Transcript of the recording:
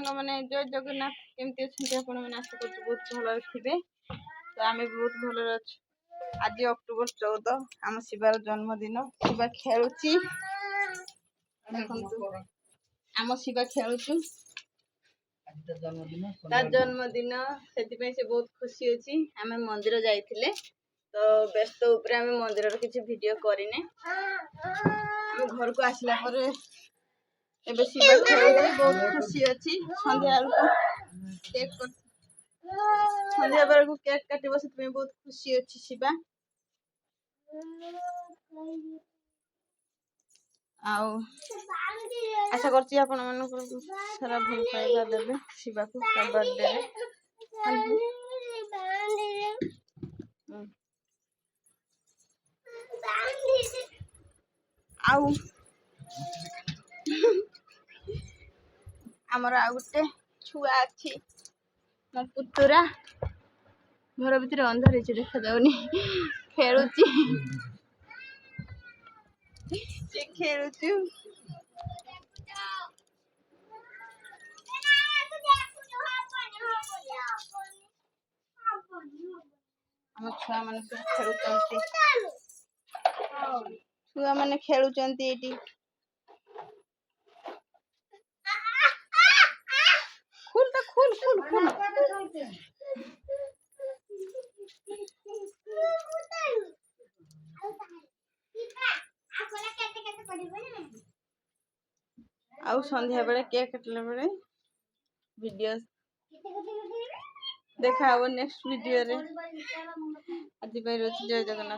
सांग मैंने जय जगन्नाथ केमती अच्छे आपण मैंने आशा कर बहुत भल थे तो आम भी बहुत भल अच्छे। आज अक्टोबर 14 आम शिवार जन्मदिन शिवा खेलुची आम शिवा खेलुचु जन्मदिन से बहुत खुशी अच्छी आम मंदिर जाइए तो व्यस्त उपरे आम मंदिर किसी वीडियो करने आम घर को आसला एबे शिवा खेलुची बहुत खुशी अच्छी संध्या केक संध्या बेल को केक काटिबो से बहुत खुशी अच्छी शिवा आउ आशा करछि आपण मन सारा भल पाइबा देबे शिवा को बर्थडे आउ आमर आ गोटे छुआ अच्छी मो पुतुरा घर भीतर अंधार देखा जाऊनी खेलुची खेलुचु आम छुआ मान खेलुचंती छुआ मान खेलुचंती एटी खुल तो खुल खुल खुल आउ संध्या बेले केक काटला बेले वीडियो देखा नेक्स्ट वीडियो रे आज जय जगन्नाथ।